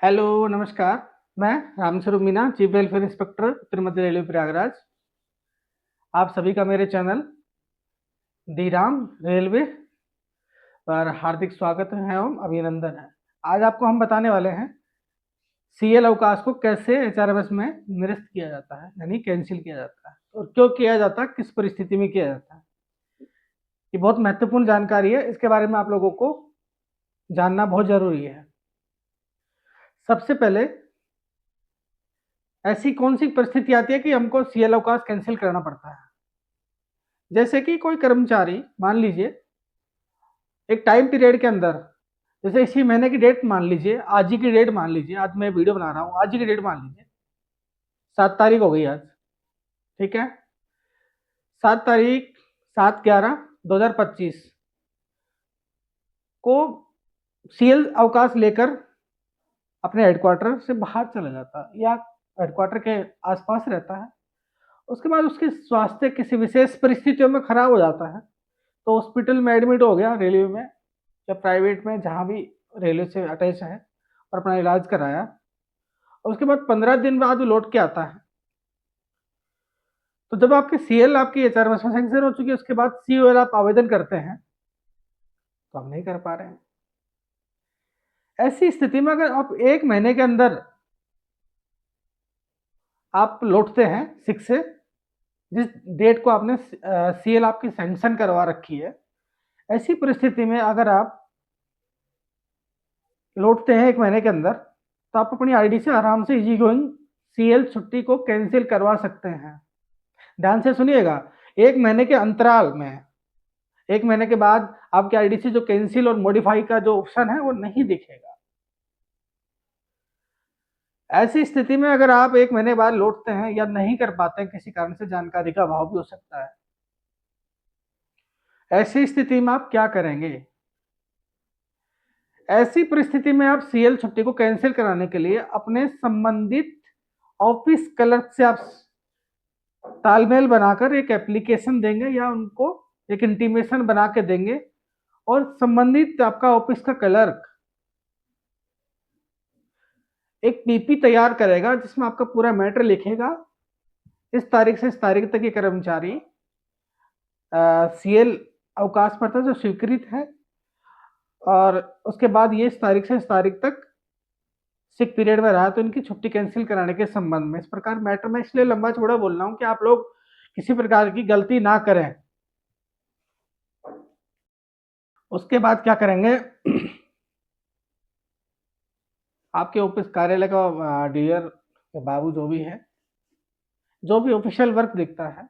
Hello, नमस्कार। मैं Ramswaroop Meena, chief welfare inspector Uttar Madhya railway Prayagraj. आप सभी का मेरे चैनल दी राम रेलवे पर हार्दिक स्वागत है एवं अभिनंदन है। आज आपको हम बताने वाले हैं सीएल अवकाश को कैसे एचआरएमएस में निरस्त किया जाता है, यानी कैंसिल किया जाता है और क्यों किया जाता है, किस परिस्थिति में किया जाता है। ये बहुत महत्वपूर्ण जानकारी है, इसके बारे में आप लोगों को जानना बहुत जरूरी है। सबसे पहले ऐसी कौन सी परिस्थिति आती है कि हमको सीएल अवकाश कैंसिल करना पड़ता है। जैसे कि कोई कर्मचारी, मान लीजिए एक टाइम पीरियड के अंदर, जैसे इसी महीने की डेट मान लीजिए, आज ही की डेट मान लीजिए, आज मैं वीडियो बना रहा हूँ, आज ही की डेट मान लीजिए, 7 तारीख हो गई आज, ठीक है। 7 तारीख 7/11/2025 को सीएल अवकाश लेकर अपने हेडक्वार्टर से बाहर चला जाता है या हेडक्वार्टर के आसपास रहता है। उसके बाद उसके स्वास्थ्य किसी विशेष परिस्थितियों में खराब हो जाता है तो हॉस्पिटल में एडमिट हो गया, रेलवे में या प्राइवेट में, जहाँ भी रेलवे से अटैच है, और अपना इलाज कराया। और उसके बाद 15 दिन बाद वो लौट के आता है। तो जब आपके सीएल आपकी एचआरएमएस में सैंक्शन हो चुकी है, उसके बाद सीओएल आप आवेदन करते हैं तो हम नहीं कर पा रहे हैं। ऐसी स्थिति में अगर आप 1 महीने के अंदर आप लौटते हैं सिक से, जिस डेट को आपने सीएल आपकी सैंक्शन करवा रखी है, ऐसी परिस्थिति में अगर आप लौटते हैं 1 महीने के अंदर, तो आप अपनी आईडी से आराम से इजी गोइंग सीएल छुट्टी को कैंसिल करवा सकते हैं। ध्यान से सुनिएगा, 1 महीने के अंतराल में, 1 महीने के बाद आपकी आईडी से जो कैंसिल और मॉडिफाई का जो ऑप्शन है वो नहीं दिखेगा। ऐसी स्थिति में अगर आप 1 महीने बाद लौटते हैं या नहीं कर पाते हैं, किसी कारण से जानकारी का अभाव भी हो सकता है, ऐसी स्थिति में आप क्या करेंगे। ऐसी परिस्थिति में आप सीएल छुट्टी को कैंसिल कराने के लिए अपने संबंधित ऑफिस क्लर्क से आप तालमेल बनाकर एक एप्लीकेशन देंगे या उनको एक इंटीमेशन बना के देंगे, और संबंधित आपका ऑफिस का क्लर्क एक पीपी तैयार करेगा जिसमें आपका पूरा मैटर लिखेगा। इस तारीख से इस तारीख तक ये कर्मचारी सीएल अवकाश पर था जो स्वीकृत है, और उसके बाद ये इस तारीख से इस तारीख तक सिक पीरियड में रहा, तो इनकी छुट्टी कैंसिल कराने के संबंध में। इस प्रकार मैटर में इसलिए लंबा चौड़ा बोल रहा हूँ कि आप लोग किसी प्रकार की गलती ना करें। उसके बाद क्या करेंगे, आपके ऑफिस कार्यालय का डीलर या बाबू जो भी है, जो भी ऑफिशियल वर्क दिखता है,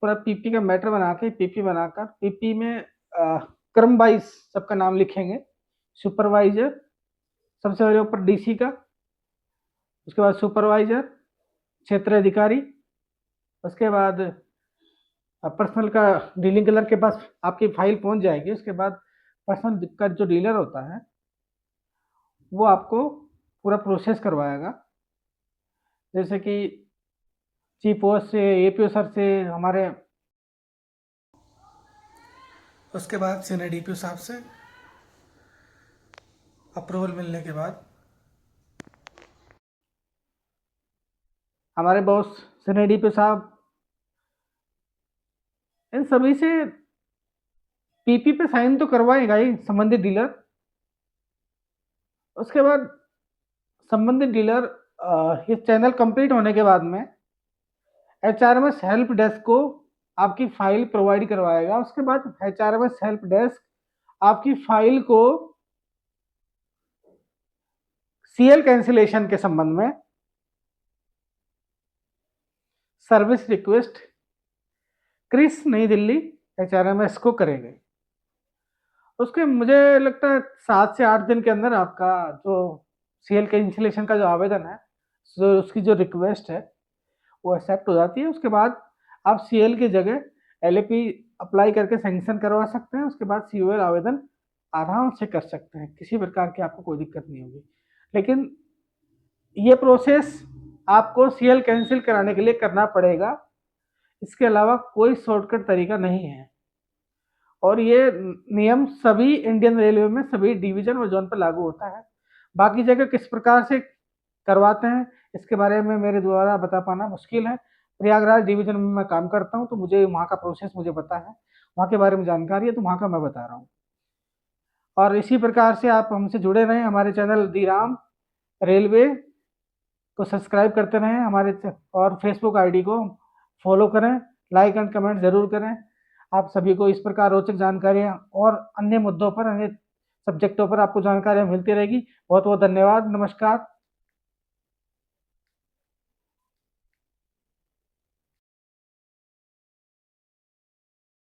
पूरा पीपी का मैटर बना के, पीपी बनाकर पीपी में क्रम वाइज सबका नाम लिखेंगे। सुपरवाइजर सबसे पहले ऊपर डीसी का, उसके बाद सुपरवाइजर, क्षेत्र अधिकारी, उसके बाद पर्सनल का डीलिंग क्लर्क के पास आपकी फाइल पहुंच जाएगी। उसके बाद पर्सनल का जो डीलर होता है वो आपको पूरा प्रोसेस करवाएगा, जैसे कि चीफ ओ से, एपीओ सर से, हमारे उसके बाद सीनियर डीपीओ साहब से अप्रूवल मिलने के बाद हमारे बॉस सीनियर डीपीओ साहब, इन सभी से पीपी पे साइन तो करवाएगा ही संबंधित डीलर। उसके बाद संबंधित डीलर ये चैनल कंप्लीट होने के बाद में एचआरएमएस हेल्प डेस्क को आपकी फाइल प्रोवाइड करवाएगा। उसके बाद एचआरएमएस हेल्प डेस्क आपकी फाइल को सीएल कैंसिलेशन के संबंध में सर्विस रिक्वेस्ट क्रिस नई दिल्ली एचआरएमएस को करेंगे। उसके मुझे लगता है 7 से 8 दिन के अंदर आपका जो सीएल कैंसिलेशन का जो आवेदन है, जो उसकी जो रिक्वेस्ट है वो एक्सेप्ट हो जाती है। उसके बाद आप सीएल की जगह एलएपी अप्लाई करके सैंक्शन करवा सकते हैं। उसके बाद सीओएल आवेदन आराम से कर सकते हैं, किसी प्रकार की आपको कोई दिक्कत नहीं होगी। लेकिन ये प्रोसेस आपको सीएल कैंसिल कराने के लिए करना पड़ेगा, इसके अलावा कोई शॉर्टकट तरीका नहीं है। और ये नियम सभी इंडियन रेलवे में सभी डिवीजन और जोन पर लागू होता है। बाकी जगह किस प्रकार से करवाते हैं, इसके बारे में मेरे द्वारा बता पाना मुश्किल है। प्रयागराज डिवीज़न में मैं काम करता हूँ, तो मुझे वहाँ का प्रोसेस मुझे पता है, वहाँ के बारे में जानकारी है, तो वहाँ का मैं बता रहा हूँ। और इसी प्रकार से आप हमसे जुड़े रहें, हमारे चैनल दी राम रेलवे को सब्सक्राइब करते रहें, और फेसबुक आईडी को फॉलो करें, लाइक एंड कमेंट ज़रूर करें। आप सभी को इस प्रकार रोचक जानकारियाँ और अन्य मुद्दों पर, अन्य सब्जेक्टों पर आपको जानकारियाँ मिलती रहेगी। बहुत बहुत धन्यवाद, नमस्कार।